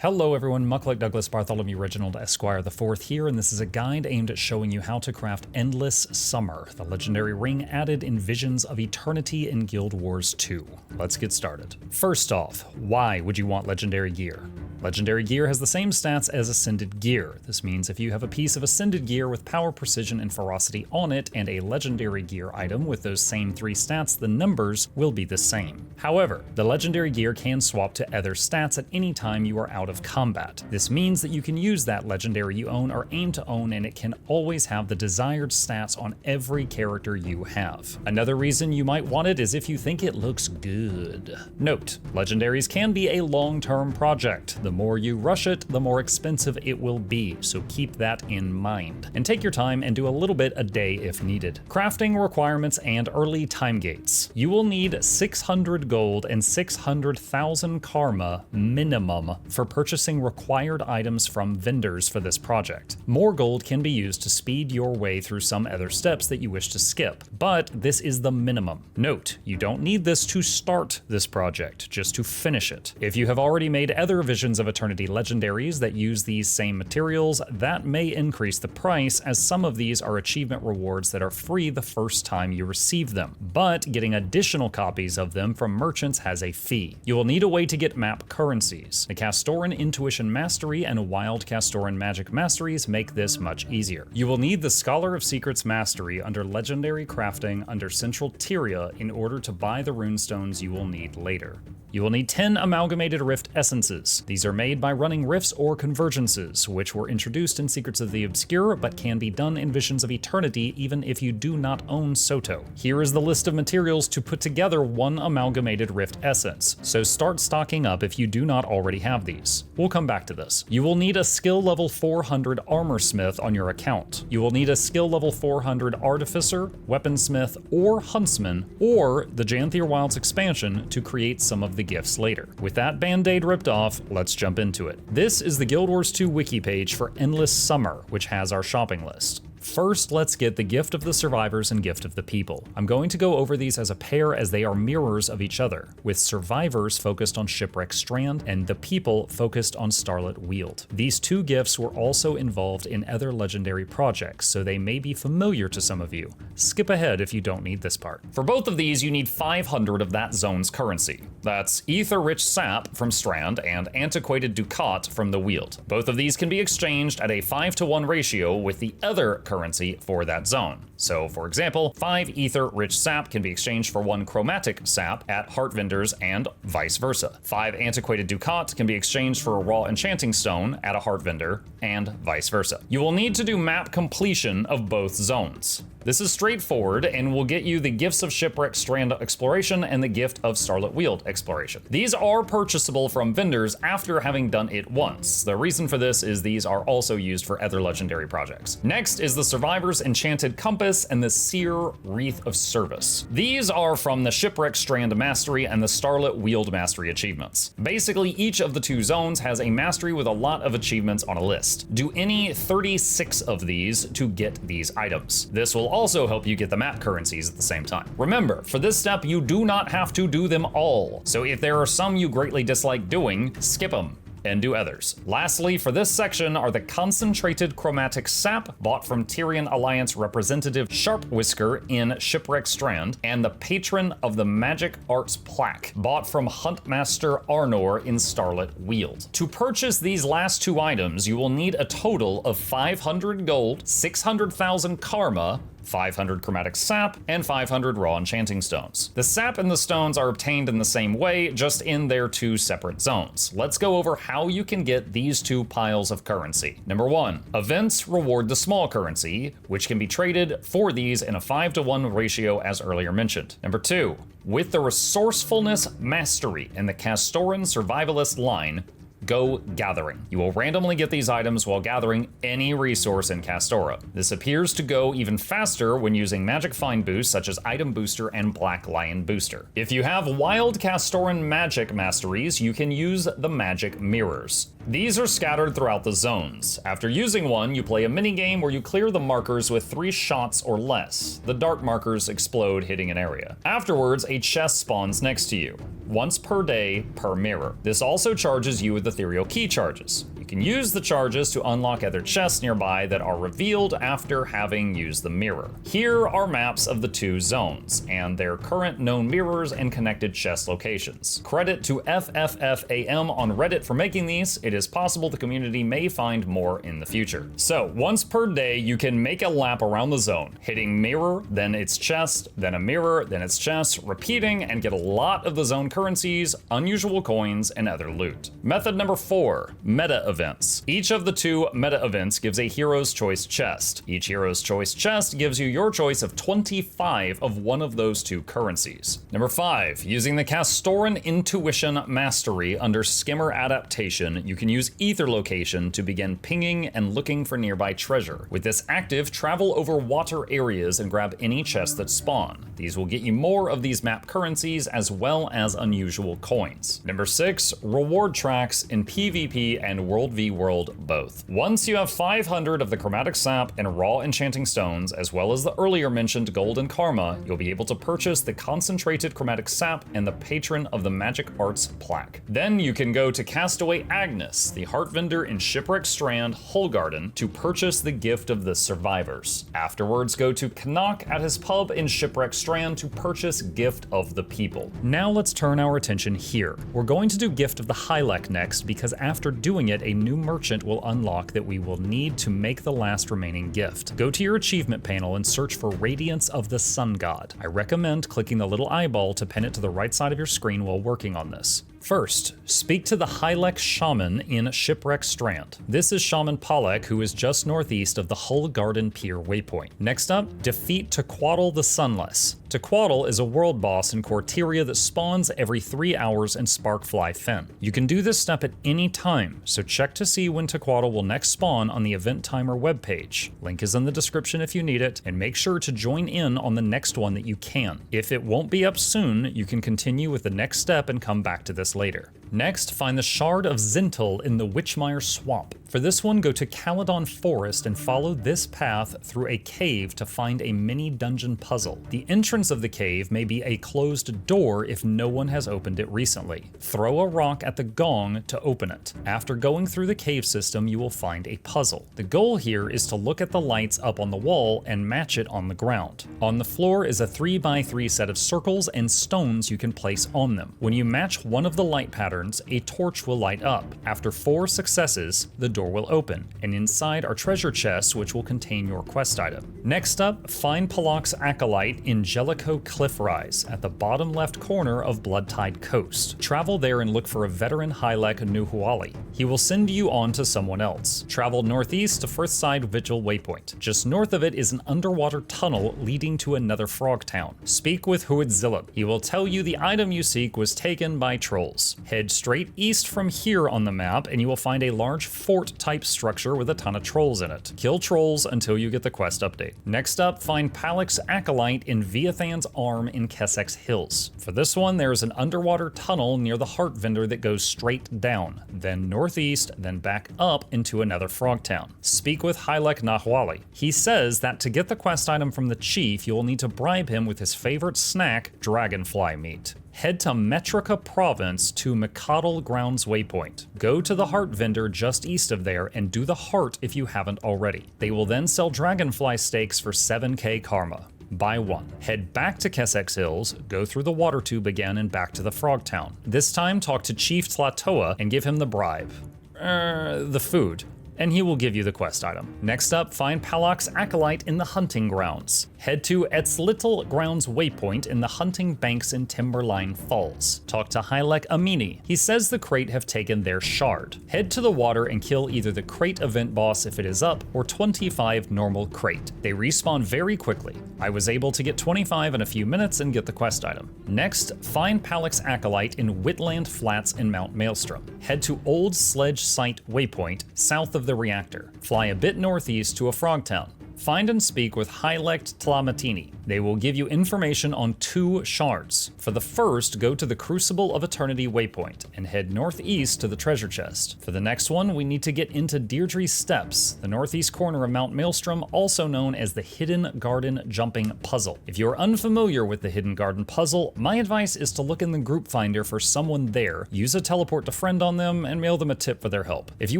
Hello everyone, Muckluck Douglas Bartholomew Reginald Esquire IV here, and this is a guide aimed at showing you how to craft Endless Summer, the legendary ring added in Visions of Eternity in Guild Wars 2. Let's get started. First off, why would you want legendary gear? Legendary gear has the same stats as Ascended gear. This means if you have a piece of Ascended gear with power, precision, and ferocity on it, and a legendary gear item with those same three stats, the numbers will be the same. However, the legendary gear can swap to other stats at any time you are out of combat. This means that you can use that legendary you own or aim to own, and it can always have the desired stats on every character you have. Another reason you might want it is if you think it looks good. Note, legendaries can be a long-term project. The more you rush it, the more expensive it will be, so keep that in mind. And take your time and do a little bit a day if needed. Crafting requirements and early time gates. You will need 600 gold and 600,000 karma minimum for purchasing required items from vendors for this project. More gold can be used to speed your way through some other steps that you wish to skip, but this is the minimum. Note, you don't need this to start this project, just to finish it. If you have already made other Visions of Eternity legendaries that use these same materials, that may increase the price, as some of these are achievement rewards that are free the first time you receive them, but getting additional copies of them from merchants has a fee. You will need a way to get map currencies. The Castoran Intuition Mastery and Wild Castoran Magic Masteries make this much easier. You will need the Scholar of Secrets Mastery under Legendary Crafting under Central Tyria in order to buy the runestones you will need later. You will need 10 Amalgamated Rift Essences. These are made by running rifts or convergences, which were introduced in Secrets of the Obscure, but can be done in Visions of Eternity even if you do not own Soto. Here is the list of materials to put together one Amalgamated Rift Essence, so start stocking up if you do not already have these. We'll come back to this. You will need a skill level 400 Armorsmith on your account. You will need a skill level 400 Artificer, Weaponsmith, or Huntsman, or the Janthier Wilds expansion to create some of the gifts later. With that band-aid ripped off, let's jump into it. This is the Guild Wars 2 wiki page for Endless Summer, which has our shopping list. First, let's get the Gift of the Survivors and Gift of the People. I'm going to go over these as a pair as they are mirrors of each other, with Survivors focused on Shipwreck Strand and the People focused on Starlit Weald. These two gifts were also involved in other legendary projects, so they may be familiar to some of you. Skip ahead if you don't need this part. For both of these, you need 500 of that zone's currency. That's Ether-Rich Sap from Strand and Antiquated Ducat from the Weald. Both of these can be exchanged at a 5-to-1 ratio with the other currency for that zone. So, for example, 5 Ether-Rich Sap can be exchanged for 1 Chromatic Sap at Heart Vendors and vice versa. 5 Antiquated Ducat can be exchanged for a Raw Enchanting Stone at a Heart Vendor and vice versa. You will need to do map completion of both zones. This is straightforward and will get you the Gifts of Shipwreck Strand Exploration and the Gift of Starlit Weald Exploration. These are purchasable from vendors after having done it once. The reason for this is these are also used for other legendary projects. Next is the Survivor's Enchanted Compass and the Seer Wreath of Service. These are from the Shipwreck Strand Mastery and the Starlit Weald Mastery achievements. Basically, each of the two zones has a mastery with a lot of achievements on a list. Do any 36 of these to get these items. This will also help you get the map currencies at the same time. Remember, for this step, you do not have to do them all. So if there are some you greatly dislike doing, skip them and do others. Lastly, for this section are the Concentrated Chromatic Sap, bought from Tyrian Alliance representative Sharp Whisker in Shipwreck Strand, and the Patron of the Magic Arts Plaque, bought from Huntmaster Arnor in Starlit Weald. To purchase these last two items, you will need a total of 500 gold, 600,000 karma, 500 Chromatic Sap, and 500 Raw Enchanting Stones. The Sap and the Stones are obtained in the same way, just in their two separate zones. Let's go over how you can get these two piles of currency. Number 1, events reward the small currency, which can be traded for these in a 5-to-1 ratio as earlier mentioned. Number 2, with the Resourcefulness Mastery in the Castoran Survivalist line, go gathering. You will randomly get these items while gathering any resource in Castora. This appears to go even faster when using magic find boosts such as Item Booster and Black Lion Booster. If you have Wild Castoran Magic Masteries, you can use the Magic Mirrors. These are scattered throughout the zones. After using one, you play a minigame where you clear the markers with 3 shots or less. The dark markers explode, hitting an area. Afterwards, a chest spawns next to you, once per day per mirror. This also charges you with the ethereal key charges. You can use the charges to unlock other chests nearby that are revealed after having used the mirror. Here are maps of the two zones, and their current known mirrors and connected chest locations. Credit to FFFAM on Reddit for making these. It is possible the community may find more in the future. So, once per day, you can make a lap around the zone, hitting mirror, then its chest, then a mirror, then its chest, repeating, and get a lot of the zone currencies, unusual coins, and other loot. Method number 4, meta events. Each of the two meta events gives a hero's choice chest. Each hero's choice chest gives you your choice of 25 of one of those two currencies. Number 5, using the Castoran Intuition Mastery under Skimmer Adaptation, you can use Ether Location to begin pinging and looking for nearby treasure. With this active, travel over water areas and grab any chests that spawn. These will get you more of these map currencies as well as unusual coins. Number 6, reward tracks in PvP and World v World both. Once you have 500 of the chromatic sap and raw enchanting stones, as well as the earlier mentioned gold and karma, you'll be able to purchase the concentrated chromatic sap and the patron of the magic arts plaque. Then you can go to Castaway Agnes, the heart vendor in Shipwreck Strand, Hullgarden, to purchase the gift of the survivors. Afterwards, go to Knock at his pub in Shipwreck Strand to purchase gift of the people. Now let's turn our attention here. We're going to do gift of the Hylek next because after doing it, a new merchant will unlock that we will need to make the last remaining gift. Go to your achievement panel and search for Radiance of the Sun God. I recommend clicking the little eyeball to pin it to the right side of your screen while working on this. First, speak to the Hylek Shaman in Shipwreck Strand. This is Shaman Palek, who is just northeast of the Hullgarden Pier waypoint. Next up, defeat Tequatl the Sunless. Tequatl is a world boss in Corteria that spawns every 3 hours in Sparkfly Fen. You can do this step at any time, so check to see when Tequatl will next spawn on the Event Timer webpage. Link is in the description if you need it, and make sure to join in on the next one that you can. If it won't be up soon, you can continue with the next step and come back to this later. Next, find the Shard of Zintel in the Witchmire Swamp. For this one, go to Caledon Forest and follow this path through a cave to find a mini dungeon puzzle. The entrance of the cave may be a closed door if no one has opened it recently. Throw a rock at the gong to open it. After going through the cave system, you will find a puzzle. The goal here is to look at the lights up on the wall and match it on the ground. On the floor is a 3x3 set of circles and stones you can place on them. When you match one of the light patterns, a torch will light up. After 4 successes, the door will open, and inside are treasure chests which will contain your quest item. Next up, find Palak's Acolyte in Jellicoe Cliff Rise at the bottom left corner of Bloodtide Coast. Travel there and look for a veteran Hylek Nuhuali. He will send you on to someone else. Travel northeast to Firthside Vigil Waypoint. Just north of it is an underwater tunnel leading to another frog town. Speak with Huidzilip. He will tell you the item you seek was taken by trolls. Head straight east from here on the map and you will find a large fort-type structure with a ton of trolls in it. Kill trolls until you get the quest update. Next up, find Palak's Acolyte in Viathan's Arm in Kessex Hills. For this one, there is an underwater tunnel near the heart vendor that goes straight down, then northeast, then back up into another frog town. Speak with Hylek Nahwali. He says that to get the quest item from the chief, you will need to bribe him with his favorite snack, dragonfly meat. Head to Metrica Province to Mikadal Grounds Waypoint. Go to the heart vendor just east of there and do the heart if you haven't already. They will then sell dragonfly steaks for 7k karma. Buy one. Head back to Kessex Hills, go through the water tube again and back to the frog town. This time talk to Chief Tlatoa and give him the bribe. The food. And he will give you the quest item. Next up, find Palak's Acolyte in the Hunting Grounds. Head to Etzlittle Grounds Waypoint in the Hunting Banks in Timberline Falls. Talk to Hylek Amini. He says the crate have taken their shard. Head to the water and kill either the crate event boss if it is up, or 25 normal crate. They respawn very quickly. I was able to get 25 in a few minutes and get the quest item. Next, find Palak's Acolyte in Whitland Flats in Mount Maelstrom. Head to Old Sledge Site Waypoint, south of the reactor. Fly a bit northeast to a frog town. Find and speak with Hylek Tlamatini. They will give you information on 2 shards. For the first, go to the Crucible of Eternity waypoint and head northeast to the treasure chest. For the next one, we need to get into Deirdre's Steps, the northeast corner of Mount Maelstrom, also known as the Hidden Garden Jumping Puzzle. If you are unfamiliar with the Hidden Garden Puzzle, my advice is to look in the group finder for someone there, use a teleport to friend on them, and mail them a tip for their help. If you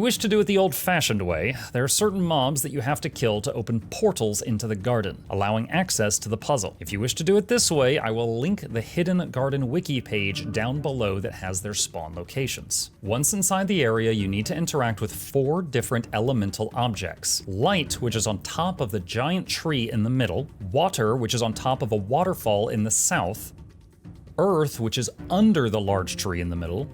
wish to do it the old-fashioned way, there are certain mobs that you have to kill to open portals into the garden, allowing access to the puzzle. If you wish to do it this way, I will link the Hidden Garden wiki page down below that has their spawn locations. Once inside the area, you need to interact with 4 different elemental objects. Light, which is on top of the giant tree in the middle, water, which is on top of a waterfall in the south, earth, which is under the large tree in the middle,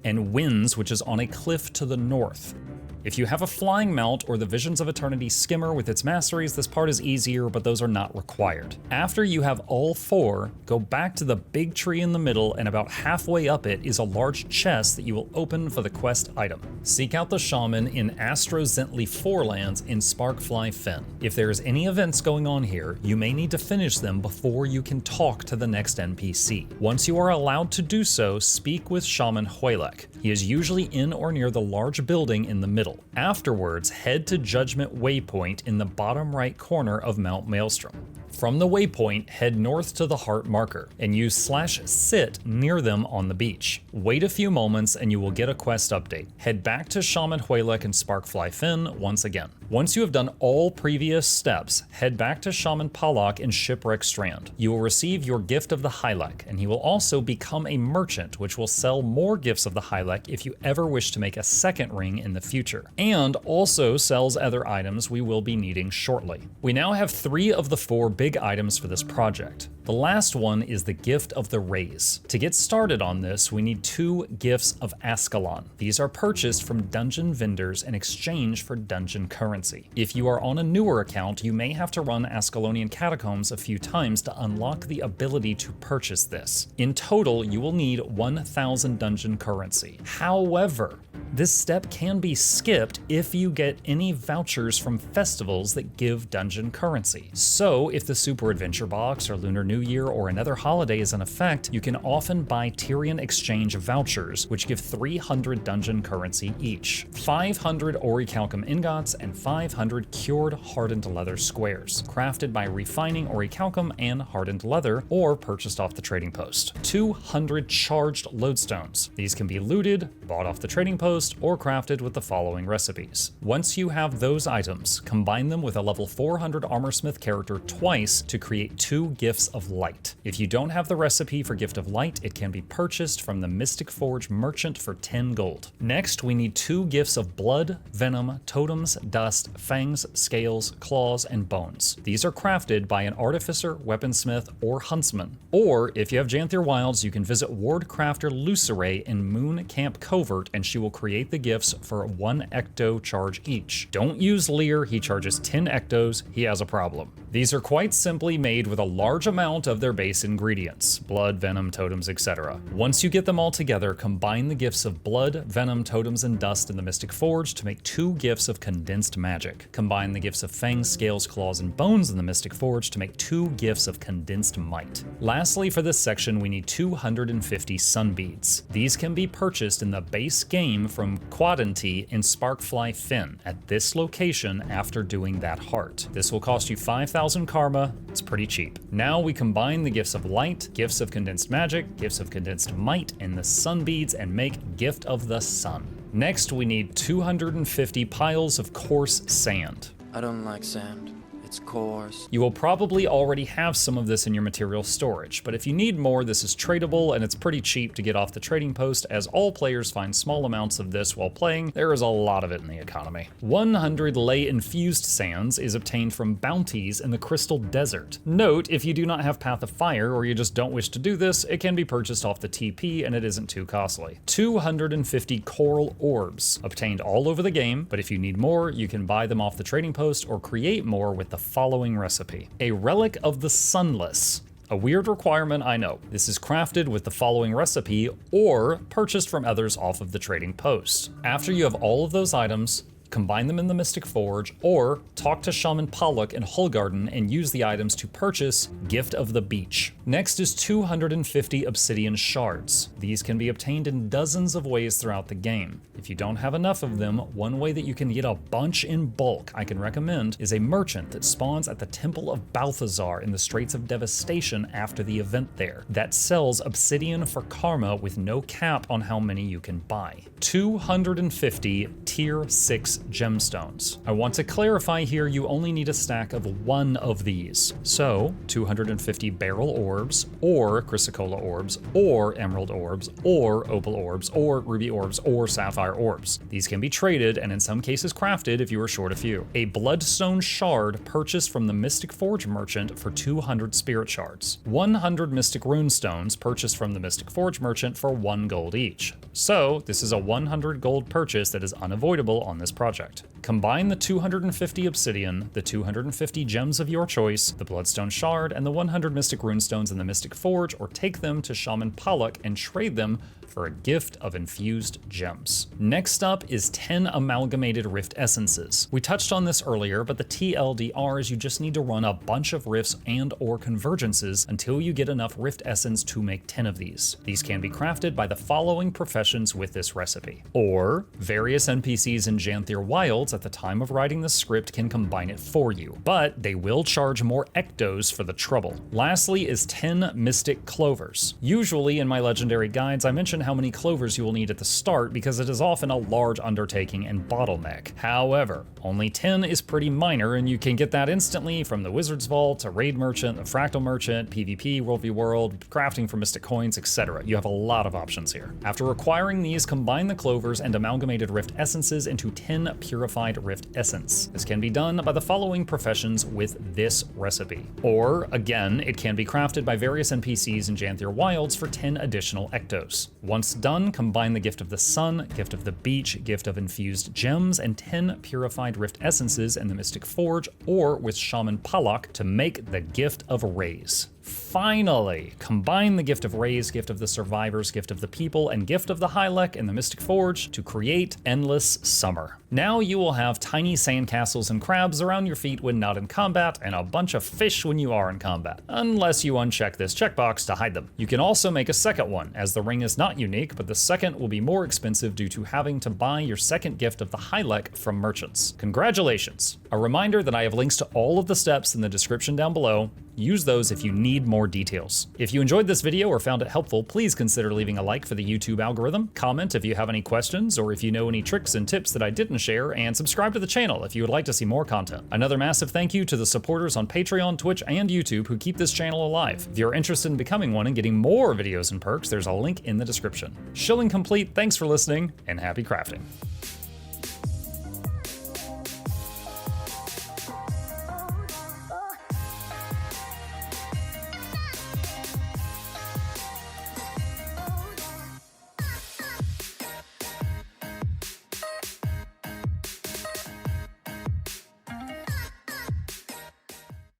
and winds, which is on a cliff to the north. If you have a flying mount or the Visions of Eternity skimmer with its masteries, this part is easier, but those are not required. After you have all 4, go back to the big tree in the middle, and about halfway up it is a large chest that you will open for the quest item. Seek out the shaman in Astrozentli Forelands in Sparkfly Fen. If there is any events going on here, you may need to finish them before you can talk to the next NPC. Once you are allowed to do so, speak with Shaman Hylek. He is usually in or near the large building in the middle. Afterwards, head to Judgment Waypoint in the bottom right corner of Mount Maelstrom. From the waypoint, head north to the heart marker, and use /sit near them on the beach. Wait a few moments and you will get a quest update. Head back to Shaman Hylek and Sparkfly Fen once again. Once you have done all previous steps, head back to Shaman Palak in Shipwreck Strand. You will receive your gift of the Hylek, and he will also become a merchant, which will sell more gifts of the Hylek if you ever wish to make a second ring in the future, and also sells other items we will be needing shortly. We now have 3 of the 4 big items for this project. The last one is the Gift of the Rays. To get started on this, we need 2 Gifts of Ascalon. These are purchased from dungeon vendors in exchange for dungeon currency. If you are on a newer account, you may have to run Ascalonian Catacombs a few times to unlock the ability to purchase this. In total, you will need 1,000 dungeon currency. However, this step can be skipped if you get any vouchers from festivals that give dungeon currency. So, if the Super Adventure Box or Lunar New Year or another holiday is in effect, you can often buy Tyrian Exchange vouchers, which give 300 dungeon currency each, 500 Orichalcum ingots, and 500 cured hardened leather squares, crafted by refining Orichalcum and hardened leather, or purchased off the trading post. 200 charged lodestones. These can be looted, bought off the trading post, or crafted with the following recipes. Once you have those items, combine them with a level 400 Armorsmith character twice to create 2 Gifts of Light. If you don't have the recipe for Gift of Light, it can be purchased from the Mystic Forge merchant for 10 gold. Next, we need 2 Gifts of Blood, Venom, Totems, Dust, Fangs, Scales, Claws, and Bones. These are crafted by an Artificer, Weaponsmith, or Huntsman. Or, if you have Janthier Wilds, you can visit Ward Crafter Luceray in Moon Camp Covert, and she will create the gifts for 1 ecto charge each. Don't use Lear, he charges 10 ectos, he has a problem. These are quite simply made with a large amount of their base ingredients, blood, venom, totems, etc. Once you get them all together, combine the gifts of blood, venom, totems, and dust in the Mystic Forge to make 2 gifts of condensed magic. Combine the gifts of fangs, scales, claws, and bones in the Mystic Forge to make 2 gifts of condensed might. Lastly, for this section, we need 250 sun beads. These can be purchased in the base game from Quadanti in Sparkfly Fen at this location after doing that heart. This will cost you 5,000 karma. It's pretty cheap. Now we combine the gifts of light, gifts of condensed magic, gifts of condensed might, and the sun beads and make Gift of the Sun. Next, we need 250 piles of coarse sand. I don't like sand. It's coarse. You will probably already have some of this in your material storage, but if you need more, this is tradable and it's pretty cheap to get off the trading post, as all players find small amounts of this while playing. There is a lot of it in the economy. 100 ley infused sands is obtained from bounties in the Crystal Desert. Note, if you do not have Path of Fire or you just don't wish to do this, it can be purchased off the TP and it isn't too costly. 250 coral orbs, obtained all over the game, but if you need more, you can buy them off the trading post or create more with the following recipe. A Relic of the Sunless. A weird requirement, I know. This is crafted with the following recipe or purchased from others off of the trading post. After you have all of those items, combine them in the Mystic Forge, or talk to Shaman Pollock in Hullgarden and use the items to purchase Gift of the Beach. Next is 250 obsidian shards. These can be obtained in dozens of ways throughout the game. If you don't have enough of them, one way that you can get a bunch in bulk I can recommend is a merchant that spawns at the Temple of Balthazar in the Straits of Devastation after the event there, that sells obsidian for karma with no cap on how many you can buy. 250 tier 6 gemstones. I want to clarify here, you only need a stack of one of these. So 250 beryl orbs, or chrysocolla orbs, or emerald orbs, or opal orbs, or ruby orbs, or sapphire orbs. These can be traded and in some cases crafted if you are short a few. A bloodstone shard purchased from the Mystic Forge merchant for 200 spirit shards. 100 mystic runestones purchased from the Mystic Forge merchant for 1 gold each. So this is a 100 gold purchase that is unavoidable on this project. Combine the 250 obsidian, the 250 gems of your choice, the bloodstone shard, and the 100 mystic runestones in the Mystic Forge, or take them to Shaman Pollock and trade them for a gift of infused gems. Next up is 10 amalgamated rift essences. We touched on this earlier, but the TLDR is you just need to run a bunch of rifts and or convergences until you get enough rift essence to make 10 of these. These can be crafted by the following professions with this recipe. Or various NPCs in Janthier Wilds at the time of writing the script can combine it for you, but they will charge more ectos for the trouble. Lastly is 10 mystic clovers. Usually in my legendary guides, I mention how many clovers you will need at the start because it is often a large undertaking and bottleneck. However, only 10 is pretty minor and you can get that instantly from the Wizard's Vault, a Raid Merchant, a Fractal Merchant, PvP, World v World, crafting for Mystic Coins, etc. You have a lot of options here. After acquiring these, combine the clovers and amalgamated rift essences into 10 purified rift essence. This can be done by the following professions with this recipe. Or, again, it can be crafted by various NPCs in Janthier Wilds for 10 additional ectos. Once done, combine the Gift of the Sun, Gift of the Beach, Gift of Infused Gems, and 10 purified rift essences in the Mystic Forge or with Shaman Pollock to make the Gift of Rays. Finally, combine the Gift of Rays, Gift of the Survivors, Gift of the People, and Gift of the Hylek in the Mystic Forge to create Endless Summer. Now you will have tiny sandcastles and crabs around your feet when not in combat, and a bunch of fish when you are in combat, unless you uncheck this checkbox to hide them. You can also make a second one, as the ring is not unique, but the second will be more expensive due to having to buy your second Gift of the Hylek from merchants. Congratulations! A reminder that I have links to all of the steps in the description down below. Use those if you need more details. If you enjoyed this video or found it helpful, please consider leaving a like for the YouTube algorithm, comment if you have any questions or if you know any tricks and tips that I didn't share, and subscribe to the channel if you would like to see more content. Another massive thank you to the supporters on Patreon, Twitch, and YouTube who keep this channel alive. If you're interested in becoming one and getting more videos and perks, there's a link in the description. Shilling complete, thanks for listening, and happy crafting.